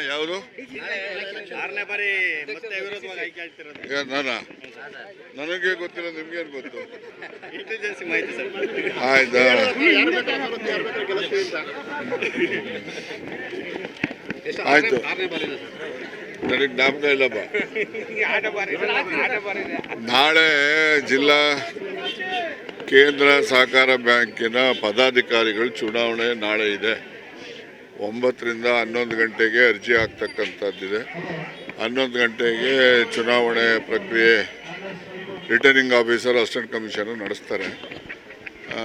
ಯಾವುದು ನನಗೆ ಗೊತ್ತಿಲ್ಲ, ನಿಮ್ಗೇನು ಗೊತ್ತು? ಆಯ್ತಾ, ಆಯ್ತು, ನನಗೆ ಜ್ಞಾಪಕ ಇಲ್ಲಪ್ಪ. ನಾಳೆ ಜಿಲ್ಲಾ ಕೇಂದ್ರ ಸಹಕಾರ ಬ್ಯಾಂಕಿನ ಪದಾಧಿಕಾರಿಗಳು ಚುನಾವಣೆ ನಾಳೆ ಇದೆ. 9ರಿಂದ 11 ಗಂಟೆಗೆ ಅರ್ಜಿ ಹಾಕ್ತಕ್ಕಂಥದ್ದಿದೆ. 11 ಗಂಟೆಗೆ ಚುನಾವಣೆ ಪ್ರಕ್ರಿಯೆ ರಿಟರ್ನಿಂಗ್ ಆಫೀಸರ್ ಅಸಿಸ್ಟೆಂಟ್ ಕಮಿಷನರ್ ನಡೆಸ್ತಾರೆ.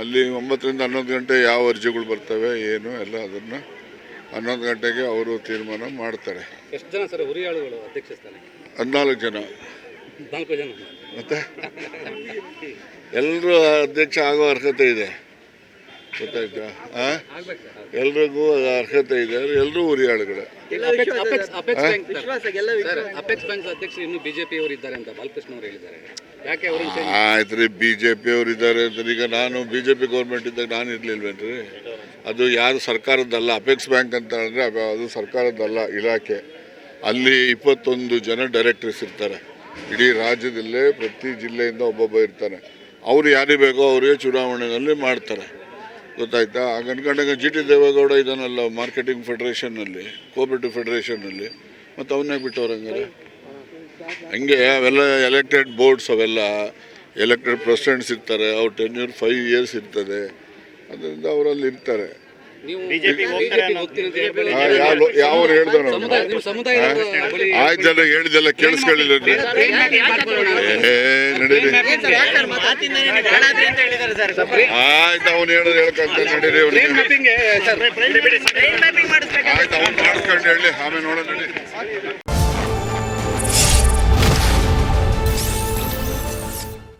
ಅಲ್ಲಿ 9ರಿಂದ 11 ಗಂಟೆ ಯಾವ ಅರ್ಜಿಗಳು ಬರ್ತವೆ ಏನು ಎಲ್ಲ ಅದನ್ನು 11 ಗಂಟೆಗೆ ಅವರು ತೀರ್ಮಾನ ಮಾಡ್ತಾರೆ. ಎಷ್ಟು ಜನ ಸರ್ ಹುರಿಯಾಳುಗಳು ಅಧ್ಯಕ್ಷ ಸ್ಥಾನ? 14 ಜನ. 4 ಜನ ಮತ್ತೆ ಎಲ್ಲರೂ ಅಧ್ಯಕ್ಷ ಆಗೋ ಅರ್ಹತೆ ಇದೆ, ಗೊತ್ತಾಯ್ತಾ? ಎಲ್ರಿಗೂ ಅರ್ಹತೆ ಇದೆ, ಎಲ್ಲರೂ ಹುರಿಯಾಳುಗಳೇ. ಅಪೆಕ್ಸ್ ಬ್ಯಾಂಕ್ ಅಧ್ಯಕ್ಷರು ಇನ್ನು ಬಿಜೆಪಿ ಅವರು ಇದ್ದಾರೆ ಅಂತ ಬಾಲಕೃಷ್ಣ ಅವರು ಹೇಳಿದ್ದಾರೆ. ಯಾಕೆ ಅವರು? ಆಯ್ತು ರೀ, ಬಿಜೆಪಿ ಅವರು ಇದ್ದಾರೆ ಅಂತ. ಈಗ ನಾನು ಬಿಜೆಪಿ ಗೌರ್ಮೆಂಟ್ ಇದ್ದಾಗ ನಾನು ಇರ್ಲಿಲ್ವೇನ್ರಿ? ಅದು ಯಾರು ಸರ್ಕಾರದ್ದಲ್ಲ. ಅಪೆಕ್ಸ್ ಬ್ಯಾಂಕ್ ಅಂತ ಅಂದರೆ ಅದು ಸರ್ಕಾರದ್ದಲ್ಲ, ಇಲಾಖೆ. ಅಲ್ಲಿ 21 ಜನ ಡೈರೆಕ್ಟರ್ಸ್ ಇರ್ತಾರೆ. ಇಡೀ ರಾಜ್ಯದಲ್ಲೇ ಪ್ರತಿ ಜಿಲ್ಲೆಯಿಂದ ಒಬ್ಬೊಬ್ಬ ಇರ್ತಾನೆ. ಅವ್ರು ಯಾರಿಗೆ ಬೇಕೋ ಅವರಿಗೆ ಚುನಾವಣೆಯಲ್ಲಿ ಮಾಡ್ತಾರೆ, ಗೊತ್ತಾಯ್ತಾ? ಅನ್ಕೊಂಡಾಗ GT ದೇವೇಗೌಡ ಇದನ್ನಲ್ಲ ಮಾರ್ಕೆಟಿಂಗ್ ಫೆಡರೇಷನ್ನಲ್ಲಿ, ಕೋಆಪರೇಟಿವ್ ಫೆಡರೇಷನ್ನಲ್ಲಿ, ಮತ್ತು ಅವನ್ನೇ ಬಿಟ್ಟವ್ರು ಹಂಗಾರೆ. ಹಂಗೆ ಅವೆಲ್ಲ ಎಲೆಕ್ಟೆಡ್ ಬೋರ್ಡ್ಸ್, ಅವೆಲ್ಲ ಎಲೆಕ್ಟೆಡ್ ಪ್ರೆಸಿಡೆಂಟ್ಸ್ ಇರ್ತಾರೆ. ಅವ್ರ ಟೆನ್ಯೂರ್ 5 years ಇರ್ತದೆ. ಅದರಿಂದ ಅವರಲ್ಲಿ ಇರ್ತಾರೆ. ಯಾವ ಹೇಳ್ದವ? ಆಯ್ತಲ್ಲ, ಹೇಳಿದೆಲ್ಲ ಕೇಳಿಸ್ಕೊಳ್ಳಿಲ್ಲ. ನಡೀರಿ, ಆಯ್ತು, ಅವನು ಹೇಳೋದು ಹೇಳ್ಕಂತ ನಡೀರಿ. ಆಯ್ತು, ಅವ್ನು ಮಾಡಿಸ್ಕೊಂಡು ಹೇಳಿ, ಆಮೇಲೆ ನೋಡೋಣ ನಡಿ.